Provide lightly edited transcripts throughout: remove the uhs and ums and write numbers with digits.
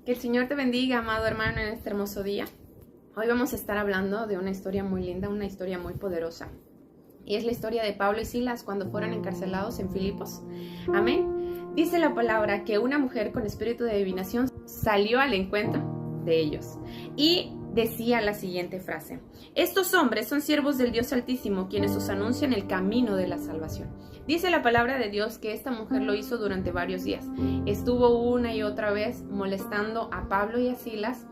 Que el Señor te bendiga, amado hermano, en este hermoso día. Hoy vamos a estar hablando de una historia muy linda, una historia muy poderosa. Y es la historia de Pablo y Silas cuando fueron encarcelados en Filipos. Amén. Dice la palabra que una mujer con espíritu de adivinación salió al encuentro de ellos. Y decía la siguiente frase: estos hombres son siervos del Dios Altísimo, quienes os anuncian el camino de la salvación. Dice la palabra de Dios que esta mujer lo hizo durante varios días. Estuvo una y otra vez molestando a Pablo y a Silas,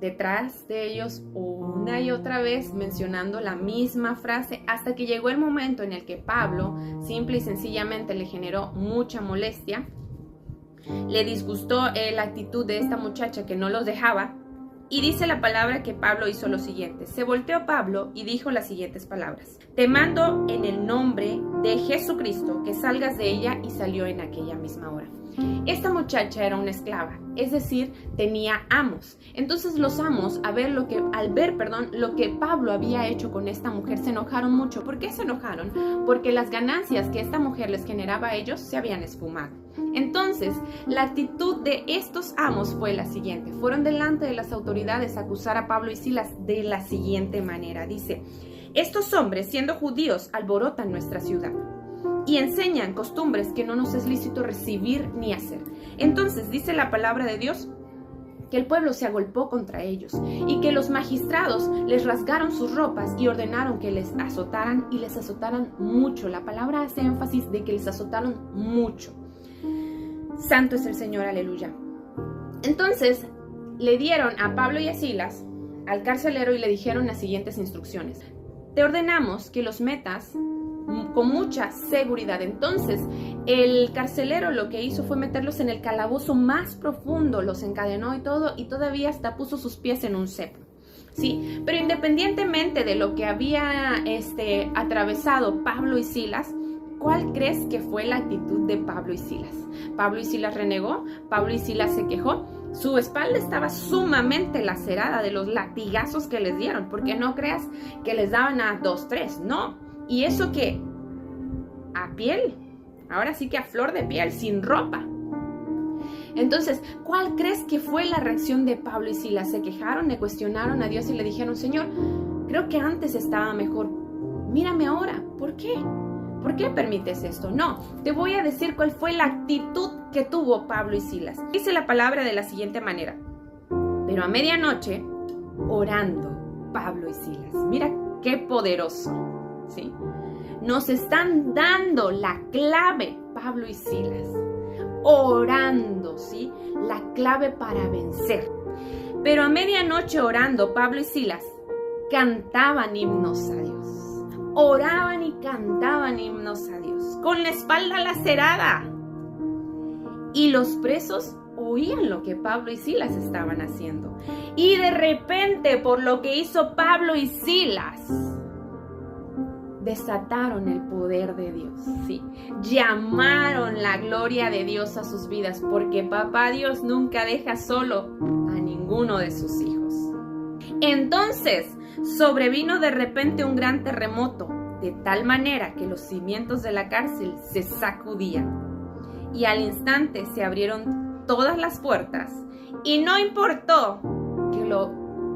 detrás de ellos una y otra vez mencionando la misma frase, hasta que llegó el momento en el que Pablo simple y sencillamente le generó mucha molestia. Le disgustó la actitud de esta muchacha que no los dejaba. Y dice la palabra que Pablo hizo lo siguiente: se volteó Pablo y dijo las siguientes palabras: te mando en el nombre de Jesucristo que salgas de ella. Y salió en aquella misma hora. Esta muchacha era una esclava, es decir, tenía amos. Entonces los amos, al ver lo que Pablo había hecho con esta mujer, se enojaron mucho. ¿Por qué se enojaron? Porque las ganancias que esta mujer les generaba a ellos se habían esfumado. Entonces, la actitud de estos amos fue la siguiente. Fueron delante de las autoridades a acusar a Pablo y Silas de la siguiente manera. Dice: estos hombres, siendo judíos, alborotan nuestra ciudad y enseñan costumbres que no nos es lícito recibir ni hacer. Entonces, dice la palabra de Dios que el pueblo se agolpó contra ellos y que los magistrados les rasgaron sus ropas y ordenaron que les azotaran, y les azotaran mucho. La palabra hace énfasis de que les azotaron mucho. Santo es el Señor, aleluya. Entonces le dieron a Pablo y a Silas al carcelero y le dijeron las siguientes instrucciones: te ordenamos que los metas con mucha seguridad. Entonces el carcelero lo que hizo fue meterlos en el calabozo más profundo, los encadenó y todo, y todavía hasta puso sus pies en un cepo. Sí, pero independientemente de lo que había atravesado Pablo y Silas, ¿cuál crees que fue la actitud de Pablo y Silas? Pablo y Silas renegó, Pablo y Silas se quejó. Su espalda estaba sumamente lacerada de los latigazos que les dieron, porque no creas que les daban a 2, 3, no. Y eso que a piel, ahora sí que a flor de piel, sin ropa. Entonces, ¿cuál crees que fue la reacción de Pablo y Silas? Se quejaron, le cuestionaron a Dios y le dijeron: Señor, creo que antes estaba mejor, mírame ahora, ¿por qué? ¿Por qué permites esto? No, te voy a decir cuál fue la actitud que tuvo Pablo y Silas. Dice la palabra de la siguiente manera: pero a medianoche, orando Pablo y Silas. Mira qué poderoso, ¿sí? Nos están dando la clave, Pablo y Silas. Orando, ¿sí? La clave para vencer. Pero a medianoche, orando Pablo y Silas, cantaban himnos a Dios. Oraban y cantaban himnos a Dios, con la espalda lacerada. Y los presos oían lo que Pablo y Silas estaban haciendo. Y de repente, por lo que hizo Pablo y Silas, desataron el poder de Dios, ¿sí? Llamaron la gloria de Dios a sus vidas, porque Papá Dios nunca deja solo a ninguno de sus hijos. Entonces sobrevino de repente un gran terremoto, de tal manera que los cimientos de la cárcel se sacudían, y al instante se abrieron todas las puertas, y no importó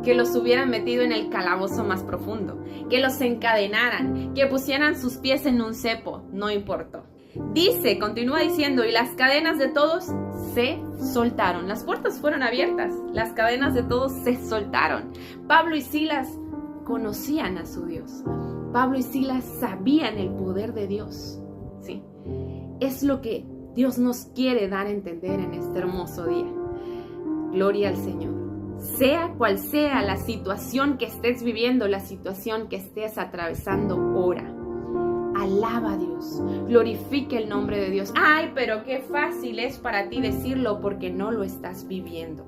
que los hubieran metido en el calabozo más profundo, que los encadenaran, que pusieran sus pies en un cepo, no importó. Dice, continúa diciendo: y las cadenas de todos se soltaron. Las puertas fueron abiertas, las cadenas de todos se soltaron. Pablo y Silas conocían a su Dios. Pablo y Silas sabían el poder de Dios, ¿sí? Es lo que Dios nos quiere dar a entender en este hermoso día. Gloria al Señor. Sea cual sea la situación que estés viviendo, la situación que estés atravesando, ora. Alaba a Dios, glorifica el nombre de Dios. Ay, pero qué fácil es para ti decirlo porque no lo estás viviendo.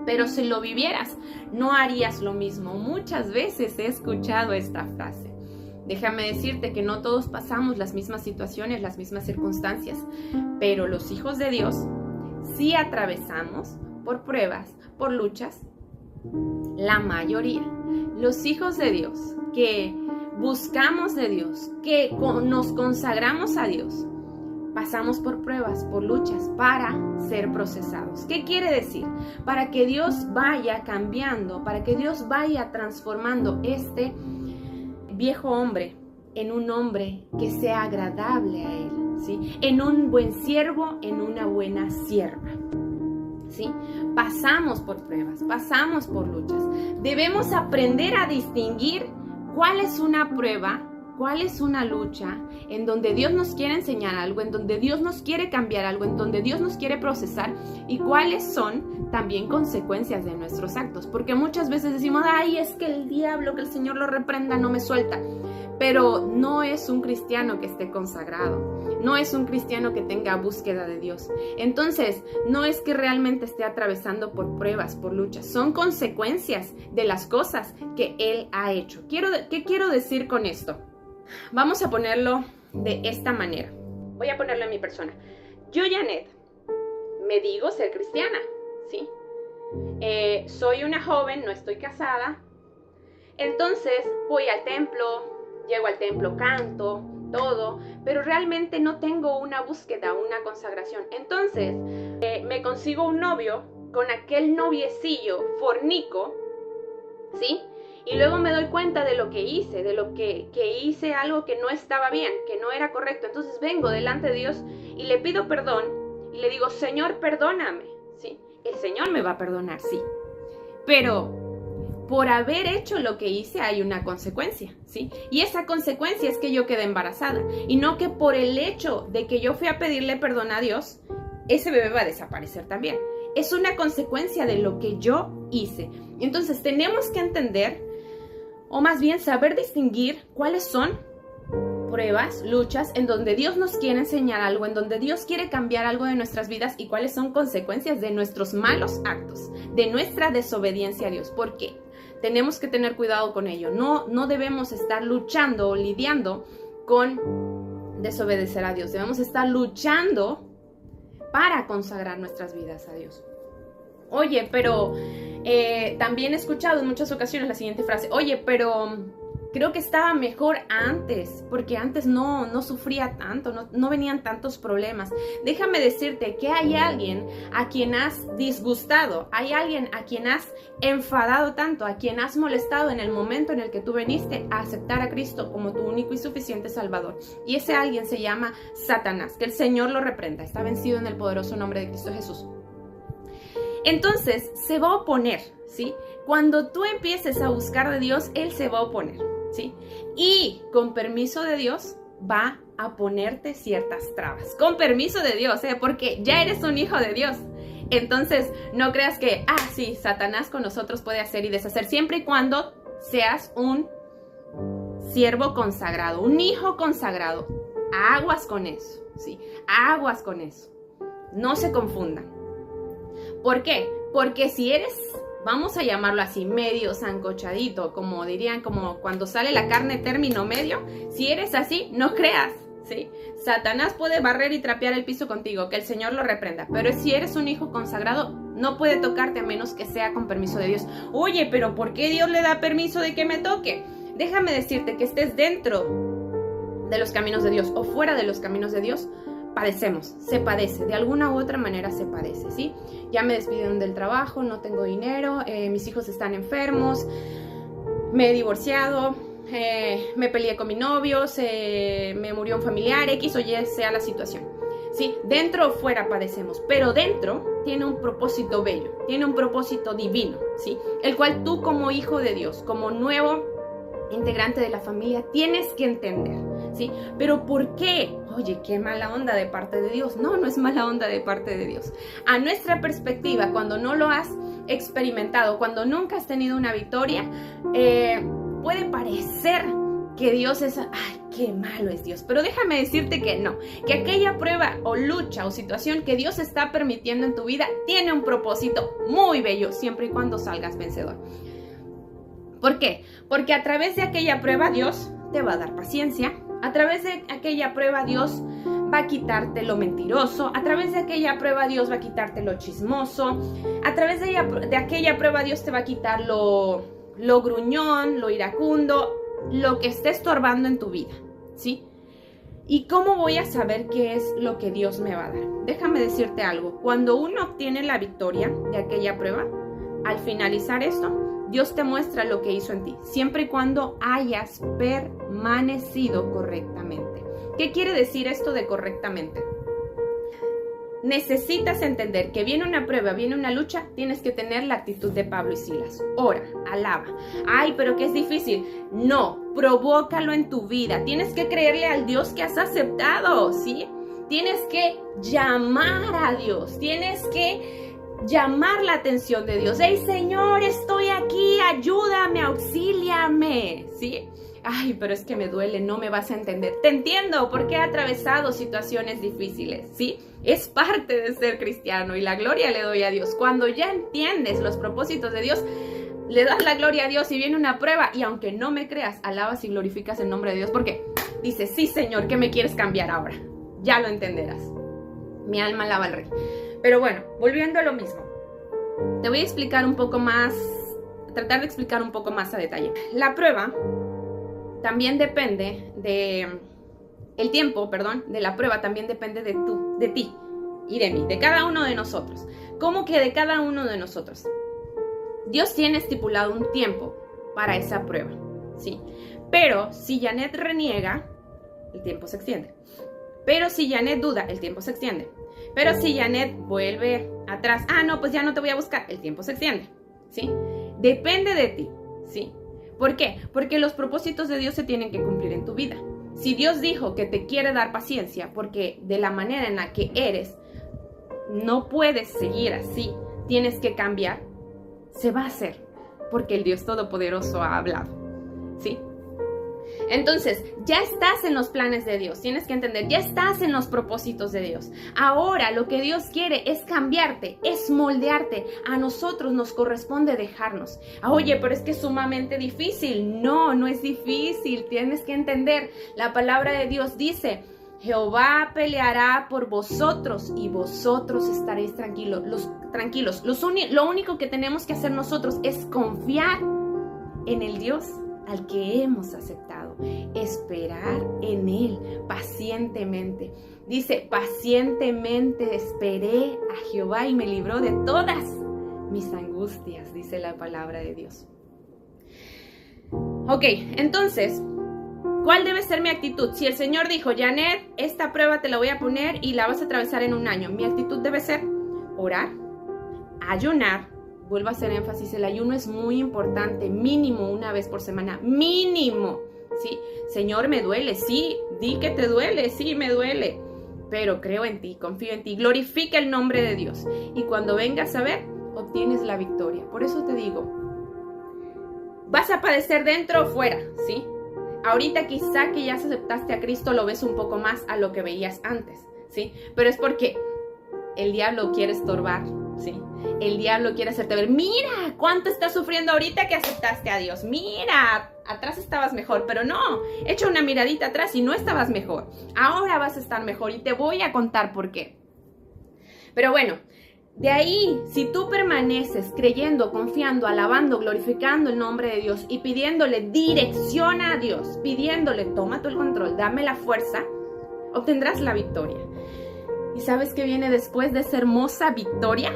Pero si lo vivieras, no harías lo mismo. Muchas veces he escuchado esta frase. Déjame decirte que no todos pasamos las mismas situaciones, las mismas circunstancias, pero los hijos de Dios sí atravesamos por pruebas, por luchas. La mayoría, los hijos de Dios que buscamos de Dios, que nos consagramos a Dios, pasamos por pruebas, por luchas, para ser procesados. ¿Qué quiere decir? Para que Dios vaya cambiando, para que Dios vaya transformando este viejo hombre en un hombre que sea agradable a Él, ¿sí? En un buen siervo, en una buena sierva, ¿sí? Pasamos por pruebas, pasamos por luchas. Debemos aprender a distinguir cuál es una prueba, cuál es una lucha en donde Dios nos quiere enseñar algo, en donde Dios nos quiere cambiar algo, en donde Dios nos quiere procesar, y cuáles son también consecuencias de nuestros actos. Porque muchas veces decimos, ay, es que el diablo, que el Señor lo reprenda, no me suelta. Pero no es un cristiano que esté consagrado, no es un cristiano que tenga búsqueda de Dios. Entonces, no es que realmente esté atravesando por pruebas, por luchas, son consecuencias de las cosas que Él ha hecho. ¿Qué quiero decir con esto? Vamos a ponerlo de esta manera. Voy a ponerlo en mi persona. Yo, Janet, me digo ser cristiana, ¿sí? Soy una joven, no estoy casada. Entonces, voy al templo, llego al templo, canto, todo, pero realmente no tengo una búsqueda, una consagración. Entonces, me consigo un novio con aquel noviecillo fornico, ¿sí? Y luego me doy cuenta de lo que hice, que hice algo que no estaba bien, que no era correcto. Entonces vengo delante de Dios y le pido perdón y le digo, Señor, perdóname, ¿sí? El Señor me va a perdonar, sí. Pero por haber hecho lo que hice hay una consecuencia, ¿sí? Y esa consecuencia es que yo quedé embarazada. Y no que por el hecho de que yo fui a pedirle perdón a Dios, ese bebé va a desaparecer también. Es una consecuencia de lo que yo hice. Entonces tenemos que entender, o más bien saber distinguir cuáles son pruebas, luchas, en donde Dios nos quiere enseñar algo, en donde Dios quiere cambiar algo de nuestras vidas, y cuáles son consecuencias de nuestros malos actos, de nuestra desobediencia a Dios. ¿Por qué? Tenemos que tener cuidado con ello. No debemos estar luchando o lidiando con desobedecer a Dios. Debemos estar luchando para consagrar nuestras vidas a Dios. Oye, pero también he escuchado en muchas ocasiones la siguiente frase. Oye, pero creo que estaba mejor antes, porque antes no sufría tanto, no venían tantos problemas. Déjame decirte que hay alguien a quien has disgustado, hay alguien a quien has enfadado tanto, a quien has molestado en el momento en el que tú viniste a aceptar a Cristo como tu único y suficiente Salvador. Y ese alguien se llama Satanás. Que el Señor lo reprenda. Está vencido en el poderoso nombre de Cristo Jesús. Entonces se va a oponer, ¿sí? Cuando tú empieces a buscar de Dios, Él se va a oponer, ¿sí? Y con permiso de Dios va a ponerte ciertas trabas. Con permiso de Dios, porque ya eres un hijo de Dios. Entonces no creas que, sí, Satanás con nosotros puede hacer y deshacer, siempre y cuando seas un siervo consagrado, un hijo consagrado. Aguas con eso, ¿sí? Aguas con eso. No se confundan. ¿Por qué? Porque si eres, vamos a llamarlo así, medio sancochadito, como dirían, como cuando sale la carne término medio, si eres así, no creas, ¿sí? Satanás puede barrer y trapear el piso contigo, que el Señor lo reprenda, pero si eres un hijo consagrado, no puede tocarte a menos que sea con permiso de Dios. Oye, pero ¿por qué Dios le da permiso de que me toque? Déjame decirte que estés dentro de los caminos de Dios o fuera de los caminos de Dios, padecemos, se padece, de alguna u otra manera se padece, ¿sí? Ya me despidieron del trabajo, no tengo dinero, mis hijos están enfermos, me he divorciado, me peleé con mi novio, me murió un familiar, X o Y sea la situación, ¿sí? Dentro o fuera padecemos, pero dentro tiene un propósito bello, tiene un propósito divino, ¿sí? El cual tú como hijo de Dios, como nuevo integrante de la familia, tienes que entender, ¿sí? Pero ¿por qué? Oye, qué mala onda de parte de Dios. No es mala onda de parte de Dios. A nuestra perspectiva, cuando no lo has experimentado, cuando nunca has tenido una victoria, puede parecer que Dios es, qué malo es Dios. Pero déjame decirte que no, que aquella prueba o lucha o situación que Dios está permitiendo en tu vida tiene un propósito muy bello, siempre y cuando salgas vencedor. ¿Por qué? Porque a través de aquella prueba Dios te va a dar paciencia. A través de aquella prueba Dios va a quitarte lo mentiroso. A través de aquella prueba Dios va a quitarte lo chismoso. A través de aquella prueba Dios te va a quitar lo gruñón, lo iracundo, lo que esté estorbando en tu vida, ¿sí? ¿Y cómo voy a saber qué es lo que Dios me va a dar? Déjame decirte algo. Cuando uno obtiene la victoria de aquella prueba, al finalizar esto, Dios te muestra lo que hizo en ti, siempre y cuando hayas permanecido correctamente. ¿Qué quiere decir esto de correctamente? Necesitas entender que viene una prueba, viene una lucha, tienes que tener la actitud de Pablo y Silas. Ora, alaba. Ay, pero que es difícil. No, provócalo en tu vida. Tienes que creerle al Dios que has aceptado, ¿sí? Tienes que llamar a Dios, tienes que llamar la atención de Dios. ¡Hey, Señor, estoy aquí! ¡Ayúdame, auxíliame! ¿Sí? Ay, pero es que me duele, no me vas a entender. Te entiendo, porque he atravesado situaciones difíciles, ¿sí? Es parte de ser cristiano y la gloria le doy a Dios. Cuando ya entiendes los propósitos de Dios, le das la gloria a Dios y viene una prueba y aunque no me creas, alabas y glorificas el nombre de Dios porque dices, sí, Señor, ¿qué me quieres cambiar ahora? Ya lo entenderás. Mi alma alaba al Rey. Pero bueno, volviendo a lo mismo, te voy a explicar un poco más, tratar de explicar un poco más a detalle. La prueba también depende el tiempo de la prueba también depende de ti y de mí, de cada uno de nosotros. ¿Cómo que de cada uno de nosotros? Dios tiene estipulado un tiempo para esa prueba, ¿sí? Pero si Janet reniega, el tiempo se extiende. Pero si Janet duda, el tiempo se extiende. Pero si Janet vuelve atrás, no, pues ya no te voy a buscar, el tiempo se extiende, ¿sí? Depende de ti, ¿sí? ¿Por qué? Porque los propósitos de Dios se tienen que cumplir en tu vida. Si Dios dijo que te quiere dar paciencia, porque de la manera en la que eres, no puedes seguir así, tienes que cambiar, se va a hacer, porque el Dios Todopoderoso ha hablado, ¿sí? Entonces, ya estás en los planes de Dios, tienes que entender, ya estás en los propósitos de Dios. Ahora lo que Dios quiere es cambiarte, es moldearte. A nosotros nos corresponde dejarnos. Oye, pero es que es sumamente difícil. No, no es difícil, tienes que entender. La palabra de Dios dice, Jehová peleará por vosotros y vosotros estaréis tranquilos. Lo único que tenemos que hacer nosotros es confiar en el Dios al que hemos aceptado, esperar en Él pacientemente. Dice, pacientemente esperé a Jehová y me libró de todas mis angustias, dice la palabra de Dios. Ok, entonces, ¿cuál debe ser mi actitud? Si el Señor dijo, Janet, esta prueba te la voy a poner y la vas a atravesar en un año, mi actitud debe ser orar, ayunar. Vuelvo a hacer énfasis, el ayuno es muy importante, mínimo una vez por semana, mínimo, ¿sí? Señor, me duele, sí, di que te duele, sí, me duele, pero creo en ti, confío en ti, glorifica el nombre de Dios y cuando vengas a ver, obtienes la victoria. Por eso te digo, vas a padecer dentro o fuera, ¿sí? Ahorita quizá que ya aceptaste a Cristo lo ves un poco más a lo que veías antes, ¿sí? Pero es porque el diablo quiere estorbar, ¿sí? El diablo quiere hacerte ver, mira cuánto estás sufriendo ahorita que aceptaste a Dios, mira, atrás estabas mejor, pero no, echa una miradita atrás y no estabas mejor, ahora vas a estar mejor y te voy a contar por qué. Pero bueno, de ahí, si tú permaneces creyendo, confiando, alabando, glorificando el nombre de Dios y pidiéndole dirección a Dios, pidiéndole, toma tú el control, dame la fuerza, obtendrás la victoria. ¿Y sabes qué viene después de esa hermosa victoria?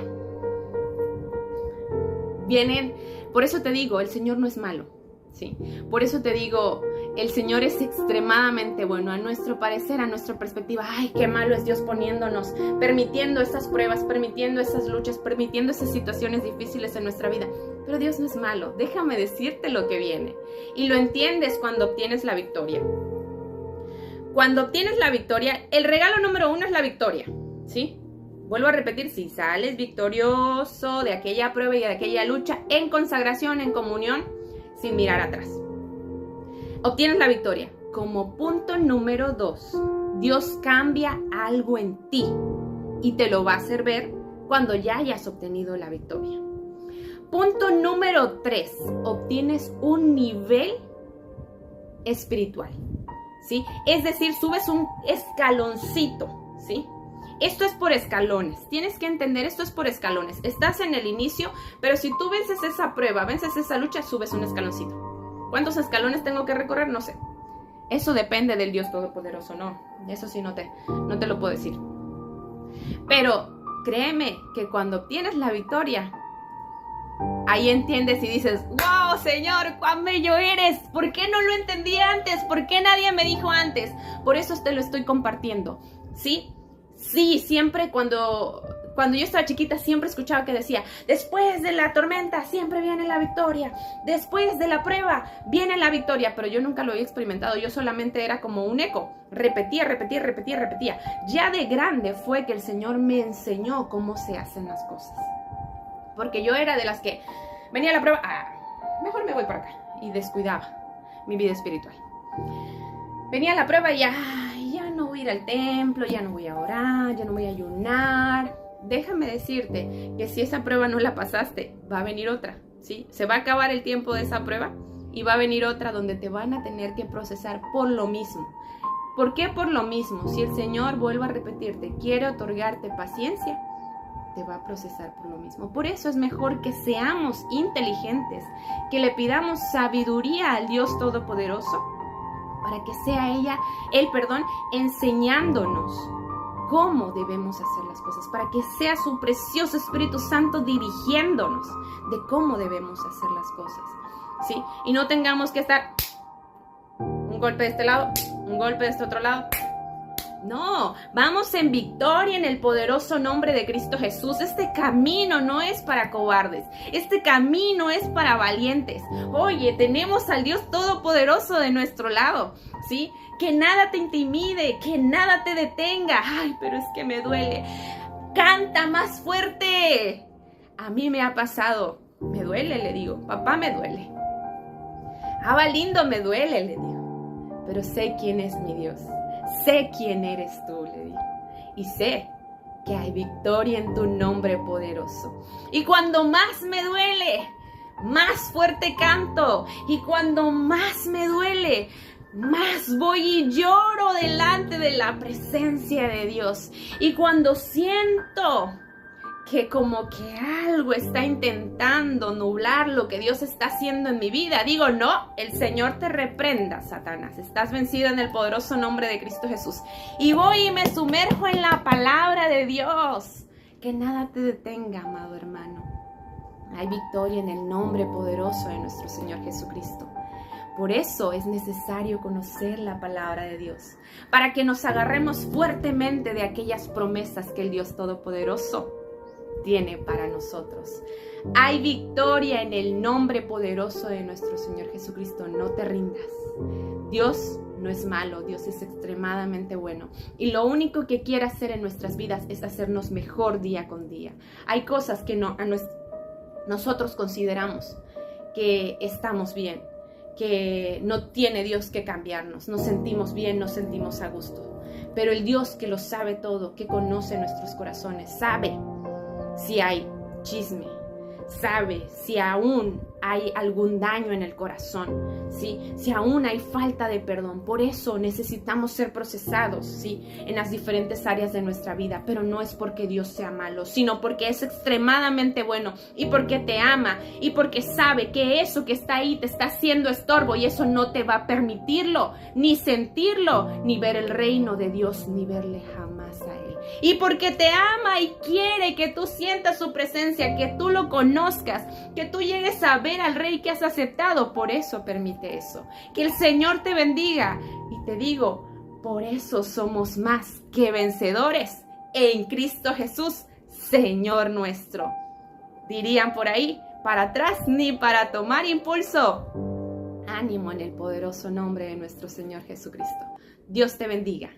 Por eso te digo, el Señor no es malo, ¿sí? Por eso te digo, el Señor es extremadamente bueno, a nuestro parecer, a nuestra perspectiva. Ay, qué malo es Dios poniéndonos, permitiendo estas pruebas, permitiendo esas luchas, permitiendo esas situaciones difíciles en nuestra vida. Pero Dios no es malo, déjame decirte lo que viene. Y lo entiendes cuando obtienes la victoria. Cuando obtienes la victoria, el regalo número 1 es la victoria, ¿sí? Vuelvo a repetir, si sales victorioso de aquella prueba y de aquella lucha, en consagración, en comunión, sin mirar atrás. Obtienes la victoria. Como punto número 2, Dios cambia algo en ti y te lo va a hacer ver cuando ya hayas obtenido la victoria. Punto número 3, obtienes un nivel espiritual, ¿sí? Es decir, subes un escaloncito, ¿sí? Esto es por escalones, tienes que entender, esto es por escalones. Estás en el inicio, pero si tú vences esa prueba, vences esa lucha, subes un escaloncito. ¿Cuántos escalones tengo que recorrer? No sé. Eso depende del Dios Todopoderoso, no. Eso sí no te lo puedo decir. Pero créeme que cuando obtienes la victoria, ahí entiendes y dices, wow, Señor, cuán bello eres. ¿Por qué no lo entendí antes? ¿Por qué nadie me dijo antes? Por eso te lo estoy compartiendo, ¿sí? Sí, siempre cuando yo estaba chiquita siempre escuchaba que decía, después de la tormenta siempre viene la victoria, después de la prueba viene la victoria, pero yo nunca lo había experimentado, yo solamente era como un eco, repetía. Ya de grande fue que el Señor me enseñó cómo se hacen las cosas, porque yo era de las que venía la prueba, mejor me voy para acá, y descuidaba mi vida espiritual. Venía la prueba y ya no voy a ir al templo, ya no voy a orar, ya no voy a ayunar. Déjame decirte que si esa prueba no la pasaste, va a venir otra, ¿sí? Se va a acabar el tiempo de esa prueba y va a venir otra donde te van a tener que procesar por lo mismo. ¿Por qué por lo mismo? Si el Señor, vuelvo a repetirte, quiere otorgarte paciencia, te va a procesar por lo mismo. Por eso es mejor que seamos inteligentes, que le pidamos sabiduría al Dios Todopoderoso, para que sea Él, enseñándonos cómo debemos hacer las cosas, para que sea su precioso Espíritu Santo dirigiéndonos de cómo debemos hacer las cosas, ¿sí? Y no tengamos que estar un golpe de este lado, un golpe de este otro lado. No, vamos en victoria en el poderoso nombre de Cristo Jesús. Este camino no es para cobardes, este camino es para valientes. Oye, tenemos al Dios Todopoderoso de nuestro lado, ¿sí? Que nada te intimide, que nada te detenga. Ay, pero es que me duele. Canta más fuerte. A mí me ha pasado. Me duele, le digo. Papá, me duele. Abba lindo, me duele, le digo. Pero sé quién es mi Dios. Sé quién eres tú, le digo. Y sé que hay victoria en tu nombre poderoso. Y cuando más me duele, más fuerte canto. Y cuando más me duele, más voy y lloro delante de la presencia de Dios. Y cuando siento que como que algo está intentando nublar lo que Dios está haciendo en mi vida, digo, no, el Señor te reprenda, Satanás, estás vencido en el poderoso nombre de Cristo Jesús. Y voy y me sumerjo en la palabra de Dios. Que nada te detenga, amado hermano. Hay victoria en el nombre poderoso de nuestro Señor Jesucristo. Por eso es necesario conocer la palabra de Dios, para que nos agarremos fuertemente de aquellas promesas que el Dios Todopoderoso tiene para nosotros. Hay victoria en el nombre poderoso de nuestro Señor Jesucristo. No te rindas. Dios no es malo, Dios es extremadamente bueno. Y lo único que quiere hacer en nuestras vidas es hacernos mejor día con día. Hay cosas que nosotros consideramos que estamos bien, que no tiene Dios que cambiarnos. Nos sentimos bien, nos sentimos a gusto. Pero el Dios que lo sabe todo, que conoce nuestros corazones, sabe si hay chisme, sabe si aún hay algún daño en el corazón, ¿sí? Si aún hay falta de perdón. Por eso necesitamos ser procesados, ¿sí? En las diferentes áreas de nuestra vida, pero no es porque Dios sea malo, sino porque es extremadamente bueno y porque te ama y porque sabe que eso que está ahí te está haciendo estorbo y eso no te va a permitirlo, ni sentirlo, ni ver el reino de Dios, ni verle jamás a Él. Y porque te ama y quiere que tú sientas su presencia, que tú lo conozcas, que tú llegues a ver al Rey que has aceptado. Por eso permite eso. Que el Señor te bendiga. Y te digo, por eso somos más que vencedores en Cristo Jesús, Señor nuestro. Dirían por ahí, para atrás ni para tomar impulso. Ánimo en el poderoso nombre de nuestro Señor Jesucristo. Dios te bendiga.